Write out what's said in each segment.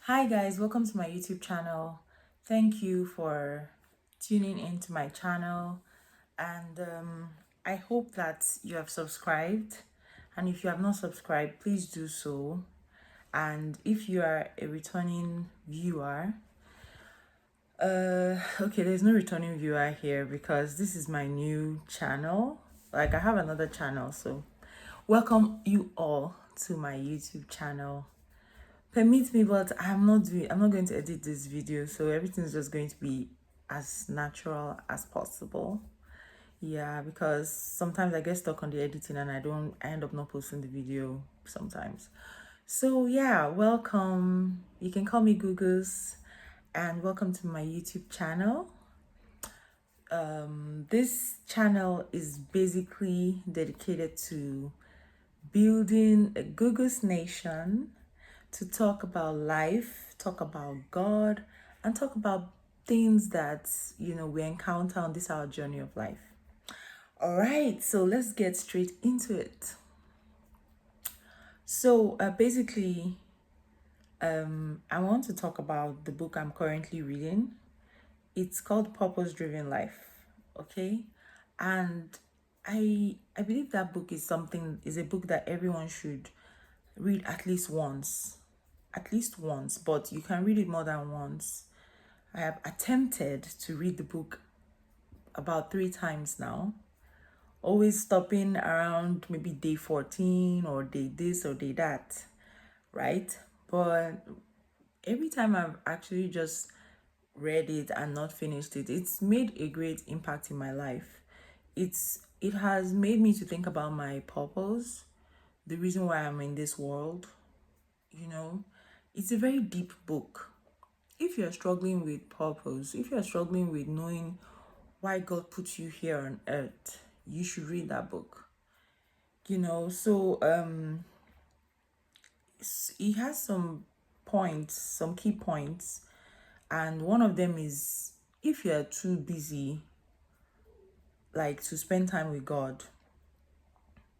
Hi guys, welcome to my YouTube channel. Thank you for tuning into my channel and I hope that you have subscribed, and if you have not subscribed, please do so. And if you are a returning viewer, okay, there's no returning viewer here because this is my new channel. Like, I have another channel, so welcome you all to my YouTube channel. Permit me, but I'm not going to edit this video, so everything's just going to be as natural as possible. Yeah, because sometimes I get stuck on the editing and I end up not posting the video sometimes. So yeah, welcome. You can call me Googles, and welcome to my YouTube channel. This channel is basically dedicated to building a Googles nation, to talk about life, talk about God, and talk about things that we encounter on this our journey of life. All right, so let's get straight into it. So basically, I want to talk about the book I'm currently reading. It's called Purpose Driven Life. Okay, and I believe that book is a book that everyone should read at least once, but you can read it more than once. I have attempted to read the book about 3 times now, always stopping around maybe day 14 or day this or day that, right? But every time I've actually just read it and not finished it, it's made a great impact in my life. It has made me to think about my purpose, the reason why I'm in this world, you know. It's a very deep book. If you're struggling with purpose, if you're struggling with knowing why God put you here on earth, you should read that book. It has some key points, and one of them is, if you're too busy like to spend time with God.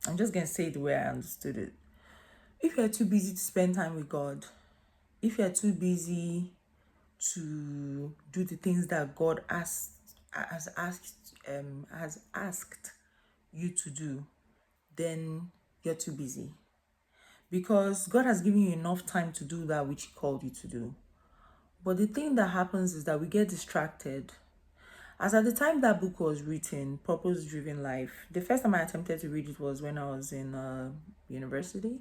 I'm just gonna say it the way I understood it. If you're too busy to spend time with God, if you're too busy to do the things that God has asked you to do, then you're too busy. Because God has given you enough time to do that which He called you to do. But the thing that happens is that we get distracted. As at the time that book was written, Purpose Driven Life, the first time I attempted to read it was when I was in university.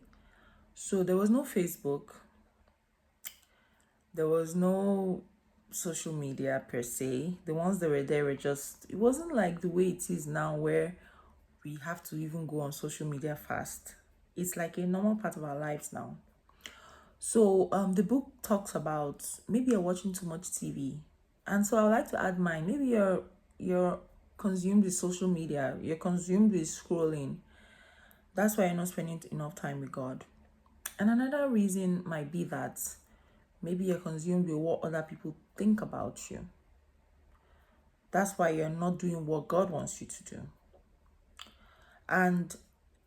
So there was no Facebook, there was no social media per se. The ones that were there were just, it wasn't like the way it is now where we have to even go on social media fast. It's like a normal part of our lives now. So the book talks about, maybe you're watching too much TV. And so I would like to add mine. Maybe you're consumed with social media, you're consumed with scrolling. That's why you're not spending enough time with God. And another reason might be that maybe you're consumed with what other people think about you. That's why you're not doing what God wants you to do. And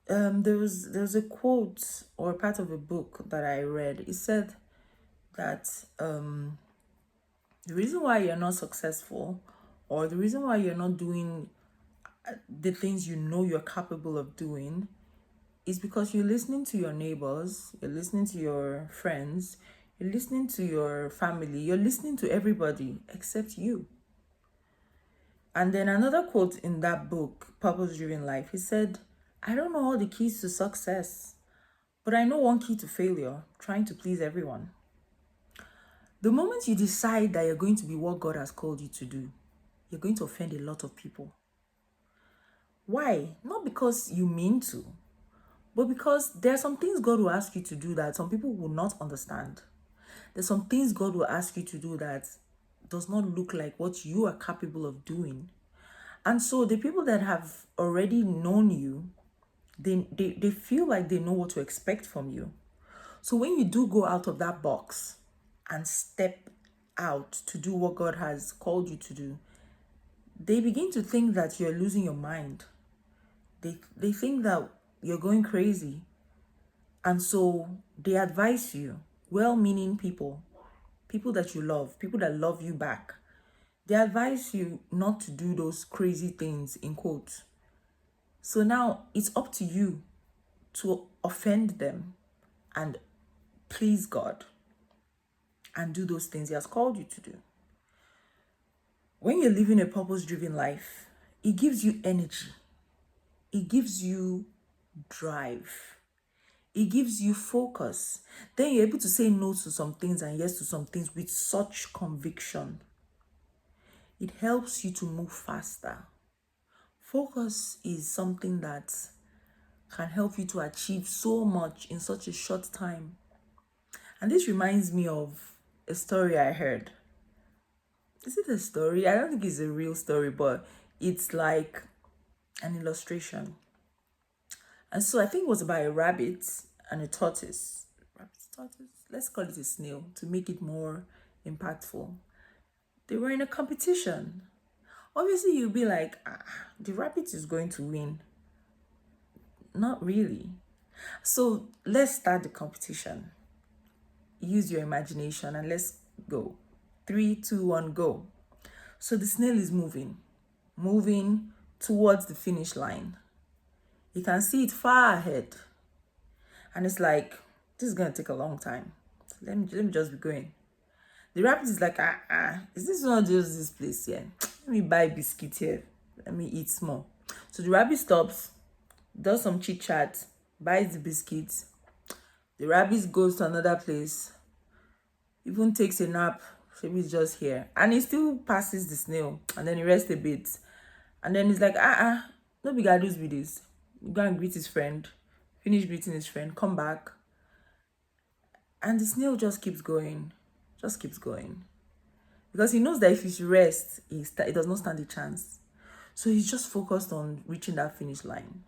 there was a quote or part of a book that I read. It said that the reason why you're not successful, or the reason why you're not doing the things you know you're capable of doing, is because you're listening to your neighbors, you're listening to your friends, you're listening to your family, you're listening to everybody except you. And then another quote in that book, Purpose Driven Life, he said, I don't know all the keys to success, but I know one key to failure: trying to please everyone. The moment you decide that you're going to be what God has called you to do, you're going to offend a lot of people. Why? Not because you mean to, but because there are some things God will ask you to do that some people will not understand. There's some things God will ask you to do that does not look like what you are capable of doing. And so the people that have already known you, they feel like they know what to expect from you. So when you do go out of that box and step out to do what God has called you to do, they begin to think that you're losing your mind. They think that you're going crazy. And so they advise you, well-meaning people, people that you love, people that love you back, they advise you not to do those crazy things, in quotes. So now it's up to you to offend them and please God and do those things He has called you to do. When you're living a purpose-driven life, it gives you energy. It gives you drive. It gives you focus. Then you're able to say no to some things and yes to some things with such conviction. It helps you to move faster. Focus is something that can help you to achieve so much in such a short time. And this reminds me of a story I heard. Is it a story? I don't think it's a real story, but it's like an illustration. And so I think it was about a rabbit and a tortoise. Tortoise? Let's call it a snail to make it more impactful. They were in a competition. Obviously, you'll be like, the rabbit is going to win. Not really. So let's start the competition. Use your imagination and let's go. 3, 2, 1, go. So the snail is moving towards the finish line. You can see it far ahead. And it's like, this is going to take a long time. So let me just be going. The rabbit is like, is this not just this place here? Let me buy biscuit here. Let me eat small. So the rabbit stops, does some chit chat, buys the biscuits. The rabbit goes to another place, even takes a nap. Maybe it's just here. And he still passes the snail. And then he rests a bit. And then he's like, no big ados with this. Go and greet his friend. Finish greeting his friend. Come back. And the snail just keeps going. Just keeps going. Because he knows that if he rests, he does not stand a chance. So he's just focused on reaching that finish line.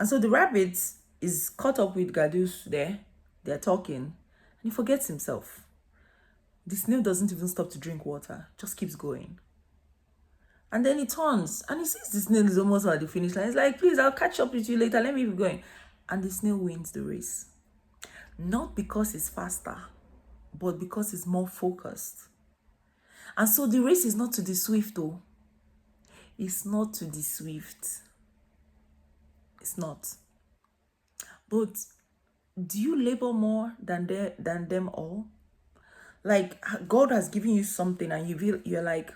And so the rabbit is caught up with Gadus there. They're talking. And he forgets himself. The snail doesn't even stop to drink water. Just keeps going. And then he turns and he sees the snail is almost at the finish line. He's like, please, I'll catch up with you later. Let me keep going. And the snail wins the race. Not because it's faster, but because it's more focused. And so the race is not to the swift, though. It's not to the swift. It's not. But do you labor more than them all? Like, God has given you something and you're like,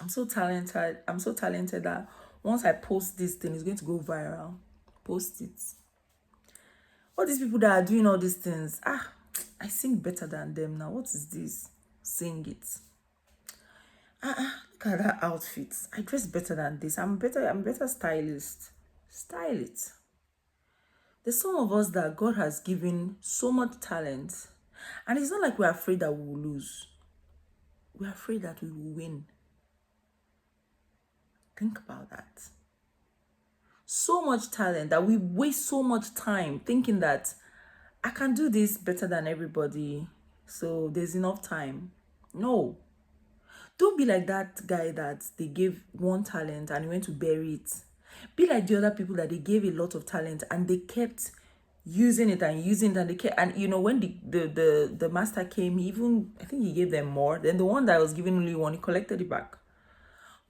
I'm so talented that once I post this thing, it's going to go viral. Post it. All these people that are doing all these things, I sing better than them now. What is this? Sing it. Look at that outfit. I dress better than this. I'm better stylist. Style it. There's some of us that God has given so much talent. And it's not like we're afraid that we will lose. We're afraid that we will win. Think about that. So much talent that we waste so much time thinking that I can do this better than everybody, so there's enough time. No. Don't be like that guy that they gave one talent and he went to bury it. Be like the other people that they gave a lot of talent and they kept using it and they kept, and when the master came, I think he gave them more. Then the one that was given only one, he collected it back.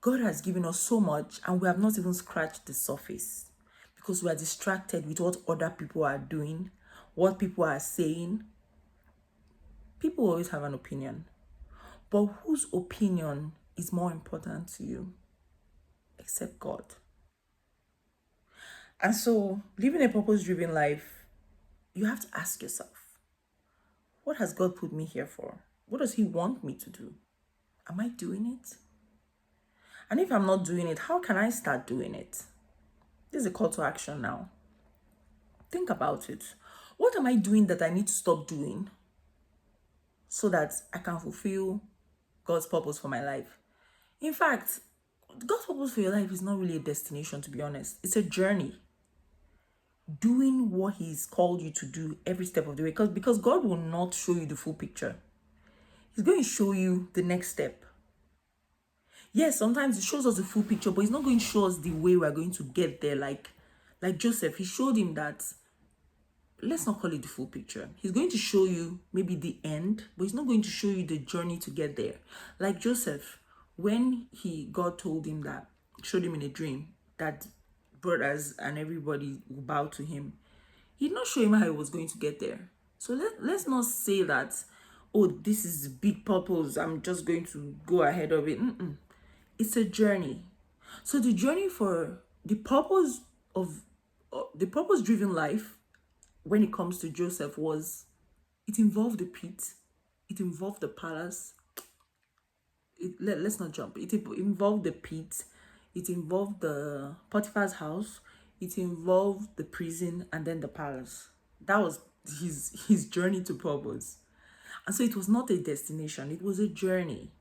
God has given us so much and we have not even scratched the surface because we are distracted with what other people are doing, what people are saying. People always have an opinion, but whose opinion is more important to you except God? And so living a purpose-driven life, you have to ask yourself, what has God put me here for? What does He want me to do? Am I doing it? And if I'm not doing it, how can I start doing it? This is a call to action now. Think about it. What am I doing that I need to stop doing so that I can fulfill God's purpose for my life? In fact, God's purpose for your life is not really a destination, to be honest. It's a journey. Doing what He's called you to do every step of the way. Because God will not show you the full picture. He's going to show you the next step. Yes, sometimes He shows us the full picture, but He's not going to show us the way we're going to get there. Like Joseph, He showed him that let's not call it the full picture. He's going to show you maybe the end, but he's not going to show you the journey to get there. Like Joseph, when God told him that, showed him in a dream that brothers and everybody will bow to him, he did not show him how he was going to get there. So let's not say that, oh, this is big purpose, I'm just going to go ahead of it. It's a journey. So the journey for the purpose of the purpose-driven life, when it comes to Joseph, was, it involved the pit, it involved the palace. Let's not jump. It involved the pit, it involved the Potiphar's house, it involved the prison, and then the palace. That was his journey to purpose. And so it was not a destination, it was a journey,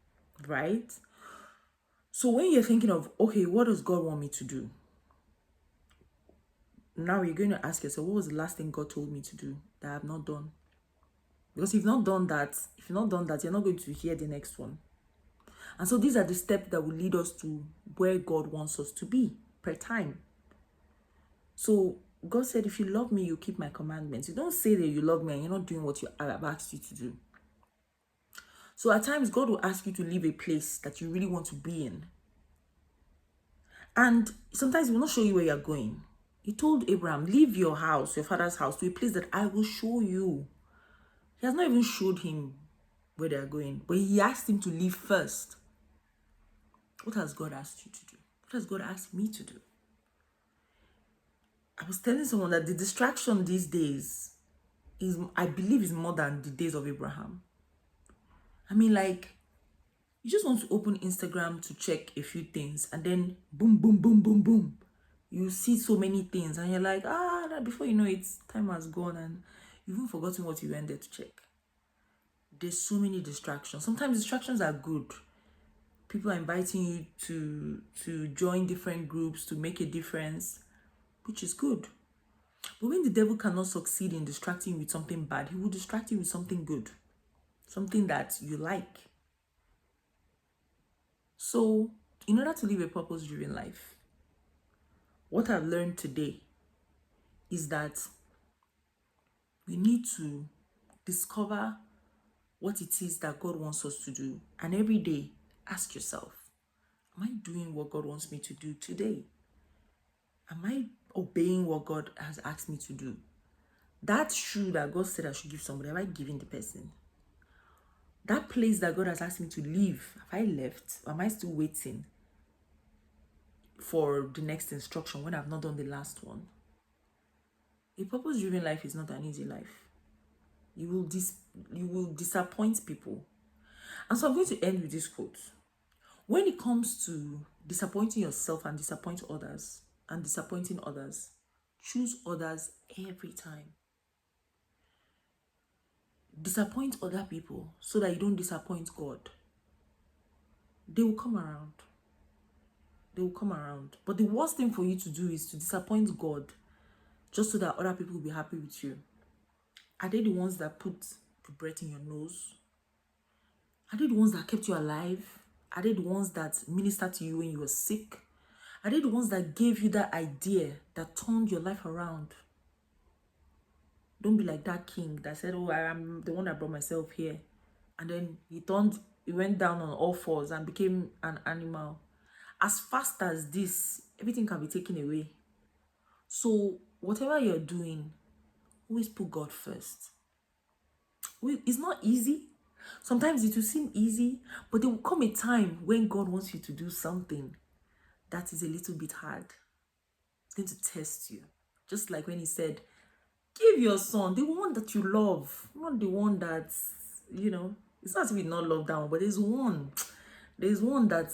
right? So when you're thinking of, okay, what does God want me to do? Now you're going to ask yourself, what was the last thing God told me to do that I have not done? Because if you've not done that, you're not going to hear the next one. And so these are the steps that will lead us to where God wants us to be per time. So God said, if you love me, you keep my commandments. You don't say that you love me and you're not doing what I have asked you to do. So at times, God will ask you to leave a place that you really want to be in. And sometimes He will not show you where you're going. He told Abraham, leave your house, your father's house, to a place that I will show you. He has not even showed him where they're going, but he asked him to leave first. What has God asked you to do? What has God asked me to do? I was telling someone that the distraction these days is, I believe, is more than the days of Abraham. I mean, like, you just want to open Instagram to check a few things, and then boom, boom, boom, boom, boom. You see so many things, and you're like, before you know it, time has gone, and you've even forgotten what you went there to check. There's so many distractions. Sometimes distractions are good. People are inviting you to join different groups to make a difference, which is good. But when the devil cannot succeed in distracting you with something bad, he will distract you with something good, something that you like. So, in order to live a purpose-driven life, what I've learned today is that we need to discover what it is that God wants us to do. And every day, ask yourself, am I doing what God wants me to do today? Am I obeying what God has asked me to do? That shoe that God said I should give somebody, am I giving the person? That place that God has asked me to leave, have I left? Or am I still waiting for the next instruction when I've not done the last one? A purpose-driven life is not an easy life. You will disappoint people. And so I'm going to end with this quote. When it comes to disappointing yourself and disappointing others, choose others every time. Disappoint other people so that you don't disappoint God. They will come around. But the worst thing for you to do is to disappoint God just so that other people will be happy with you. Are they the ones that put the breath in your nose? Are they the ones that kept you alive? Are they the ones that ministered to you when you were sick? Are they the ones that gave you that idea that turned your life around? Don't be like that king that said, oh, I am the one that brought myself here. And then he went down on all fours and became an animal. As fast as this, everything can be taken away. So whatever you're doing, always put God first. It's not easy. Sometimes it will seem easy, but there will come a time when God wants you to do something that is a little bit hard. It's going to test you. Just like when He said, give your son, the one that you love, not the one that's, it's not even not love down, but there's one that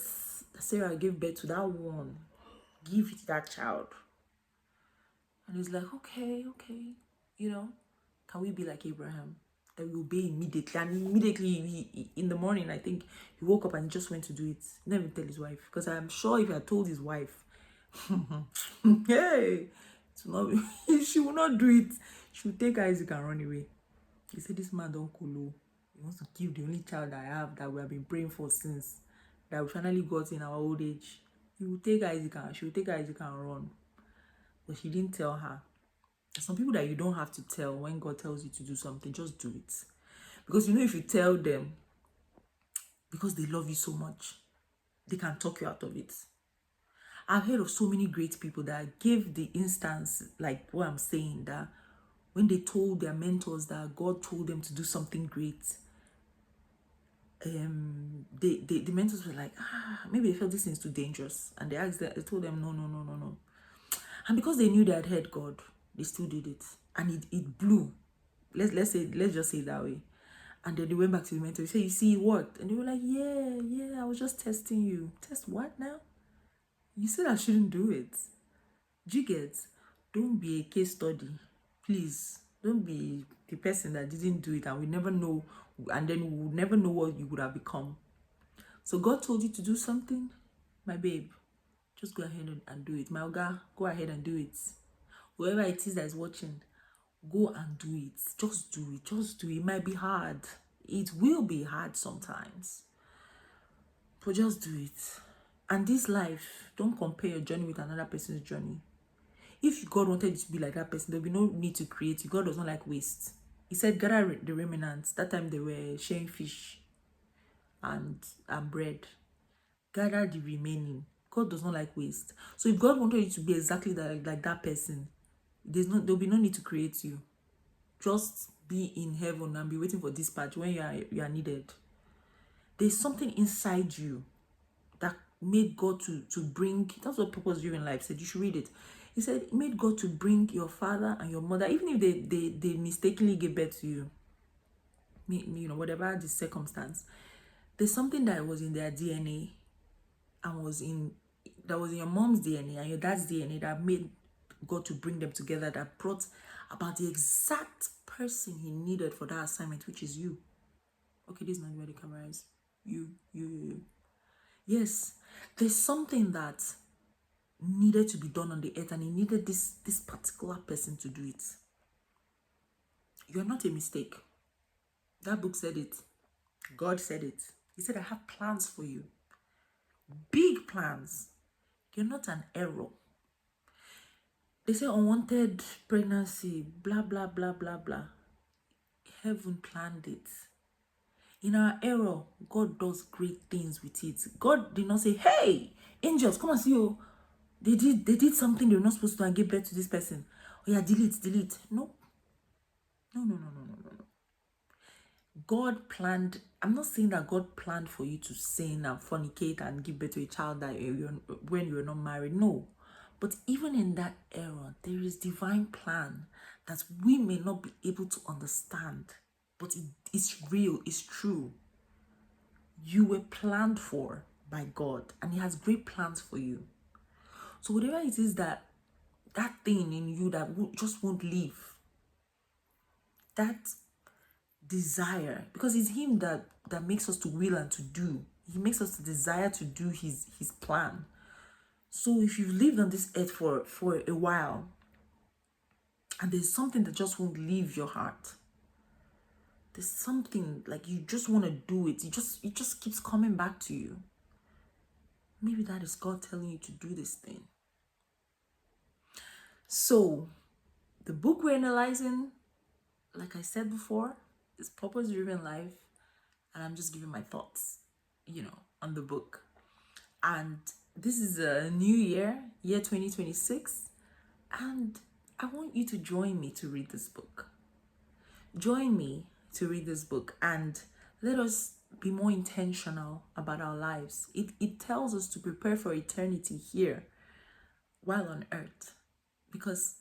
Sarah gave birth to, that one. Give it to that child. And He's like, okay, can we be like Abraham? That we obey immediately. And immediately, he, in the morning, I think, he woke up and he just went to do it. He didn't even tell his wife. Because I'm sure if he had told his wife, hey, she will not do it. She will take Isaac and run away. He said, this man don't cool. He wants to kill the only child I have that we have been praying for since, that we finally got in our old age. She will take Isaac and run. But she didn't tell her. There's some people that you don't have to tell. When God tells you to do something, just do it. Because you know, if you tell them, because they love you so much, they can talk you out of it. I've heard of so many great people that gave the instance, like what I'm saying, that when they told their mentors that God told them to do something great, the mentors were like, maybe they felt this thing's too dangerous. And they told them, no, no, no, no, no. And because they knew they had heard God, they still did it. And it blew. Let's just say it that way. And then they went back to the mentor. They said, you see, it worked. And they were like, yeah, I was just testing you. Test what now? You said I shouldn't do it. Do you get? Don't be a case study. Please. Don't be the person that didn't do it and we never know, and then we would never know what you would have become. So God told you to do something, my babe, just go ahead and do it. My oga, go ahead and do it. Whoever it is that is watching, go and do it. Just do it. Just do it. It might be hard. It will be hard sometimes. But just do it. And this life, don't compare your journey with another person's journey. If God wanted you to be like that person, there'll be no need to create you. God does not like waste. He said, gather the remnants. That time they were sharing fish and bread. Gather the remaining. God does not like waste. So if God wanted you to be exactly like that person, there'll be no need to create you. Just be in heaven and be waiting for dispatch when you are needed. There's something inside you that made God to bring. That's what Purpose Driven Life said. You should read it. He said it made God to bring your father and your mother, even if they mistakenly gave birth to you, you know, whatever the circumstance. There's something that was in their DNA and that was in your mom's DNA and your dad's DNA that made God to bring them together, that brought about the exact person he needed for that assignment, which is you. Okay, this is not where the camera is. You. Yes, there's something that needed to be done on the earth and he needed this particular person to do it. You're not a mistake. That book said it. God said it. He said, I have plans for you. Big plans. You're not an error. They say unwanted pregnancy, blah, blah, blah, blah, blah. Heaven planned it. In our error, God does great things with it. God did not say, hey, angels, come and see you. They did something they were not supposed to and give birth to this person. Oh yeah, delete. No. God planned. I'm not saying that God planned for you to sin and fornicate and give birth to a child that when you're not married. No. But even in that era, there is divine plan that we may not be able to understand. But it's real, it's true. You were planned for by God and he has great plans for you. So whatever it is that thing in you that just won't leave, that desire, because it's him that makes us to will and to do. He makes us to desire to do his plan. So if you've lived on this earth for a while and there's something that just won't leave your heart, there's something like you just want to do it, it just keeps coming back to you, maybe that is God telling you to do this thing. So the book we're analyzing, like I said before, is Purpose Driven Life, and I'm just giving my thoughts, on the book. And this is a new year 2026, and I want you to join me to read this book. Join me to read this book and let us be more intentional about our lives. It tells us to prepare for eternity here while on earth, because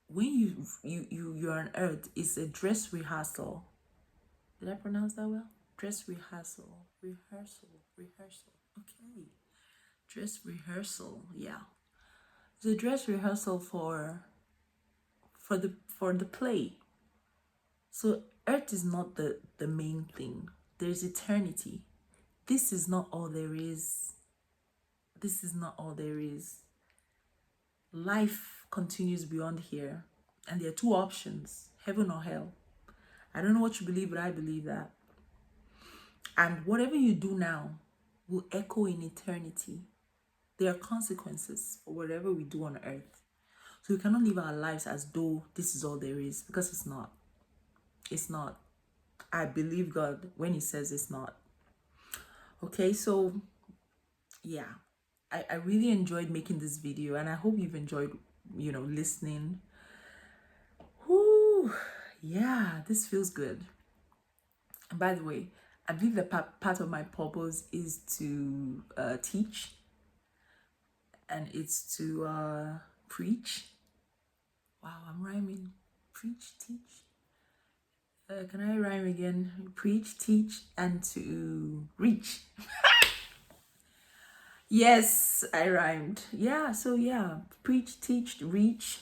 when you're on earth, it's a dress rehearsal. Did I pronounce that well? Dress rehearsal. Okay. Dress rehearsal. Yeah. It's a dress rehearsal for the play. So earth is not the main thing. There's eternity. This is not all there is. Life continues beyond here. And there are two options, heaven or hell. I don't know what you believe, but I believe that. And whatever you do now will echo in eternity. There are consequences for whatever we do on earth. So we cannot live our lives as though this is all there is, because it's not. It's not. I believe God when he says it's not. Okay, so yeah, I really enjoyed making this video, and I hope you've enjoyed, listening. Whoo, yeah, this feels good. And by the way, I believe that part of my purpose is to teach, and it's to preach. Wow, I'm rhyming. Preach, teach. Can I rhyme again? Preach, teach, and to reach. Yes, I rhymed. Yeah, so yeah, preach, teach, reach,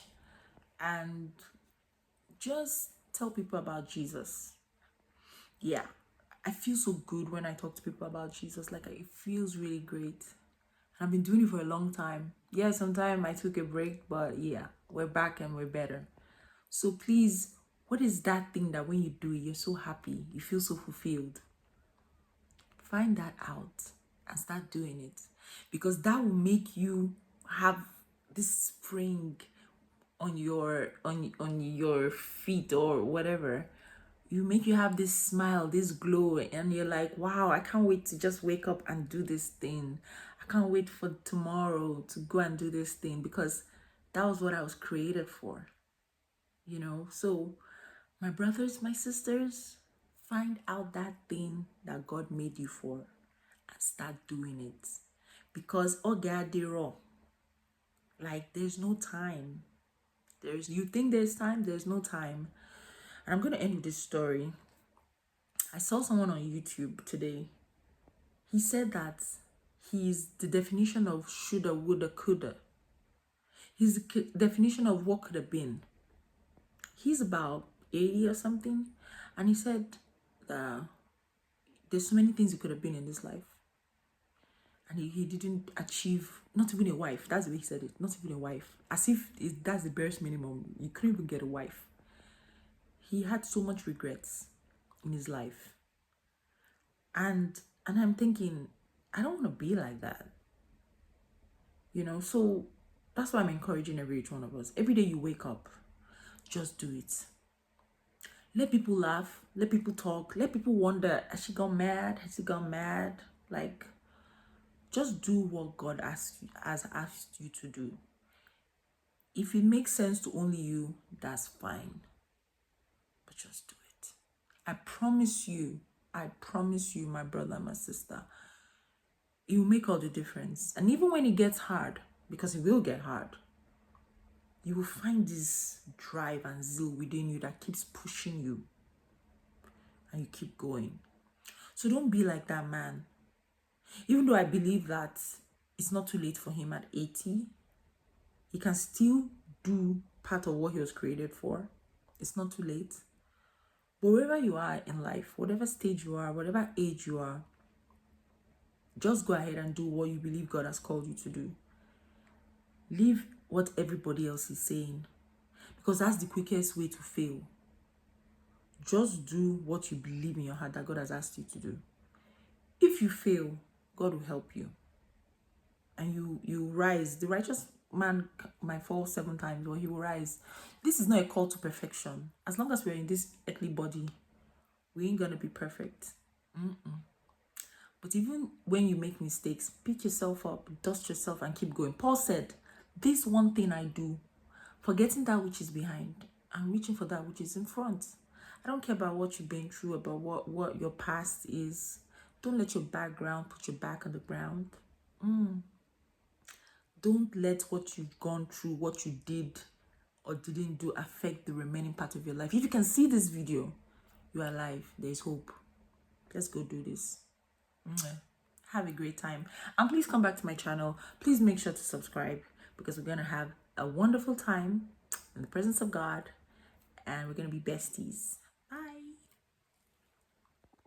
and just tell people about Jesus. Yeah, I feel so good when I talk to people about Jesus. Like, it feels really great. I've been doing it for a long time. Yeah, sometimes I took a break, but yeah, we're back and we're better. So please, what is that thing that when you do it, you're so happy, you feel so fulfilled? Find that out and start doing it, because that will make you have this spring on your feet or whatever. You make you have this smile, this glow, and you're like, wow, I can't wait to just wake up and do this thing. I can't wait for tomorrow to go and do this thing, because that was what I was created for. So my brothers, my sisters, find out that thing that God made you for and start doing it. Because raw, like, there's no time. You think there's time, there's no time. And I'm gonna end with this story. I saw someone on YouTube today. He said that he's the definition of shoulda, woulda, coulda. He's the definition of what could have been. He's about 80 or something, and he said that there's so many things he could have been in this life, and he didn't achieve, not even a wife. That's the way he said it. Not even a wife. As if that's the barest minimum. You couldn't even get a wife. He had so much regrets in his life. And I'm thinking, I don't want to be like that. So that's why I'm encouraging every each one of us. Every day you wake up, just do it. Let people laugh, let people talk, let people wonder, has she gone mad? Has he gone mad? Like, just do what God has asked you to do. If it makes sense to only you, that's fine. But just do it. I promise you, my brother and my sister, it will make all the difference. And even when it gets hard, because it will get hard, you will find this drive and zeal within you that keeps pushing you, and you keep going. So don't be like that man. Even though I believe that it's not too late for him at 80, he can still do part of what he was created for. It's not too late. But wherever you are in life, whatever stage you are, whatever age you are, just go ahead and do what you believe God has called you to do. Leave what everybody else is saying, because that's the quickest way to fail. Just do what you believe in your heart that God has asked you to do. If you fail, God will help you, and you rise. The righteous man might fall 7 times, but he will rise. This is not a call to perfection. As long as we're in this earthly body, we ain't gonna be perfect. But even when you make mistakes, pick yourself up, dust yourself, and keep going. Paul said, this one thing I do, forgetting that which is behind and reaching for that which is in front. I don't care about what you've been through, about what your past is. Don't let your background put your back on the ground. Don't let what you've gone through, what you did or didn't do, affect the remaining part of your life. If you can see this video, you're alive. There's hope. Let's go do this. Have a great time. And please come back to my channel. Please make sure to subscribe, because we're going to have a wonderful time in the presence of God, and we're going to be besties.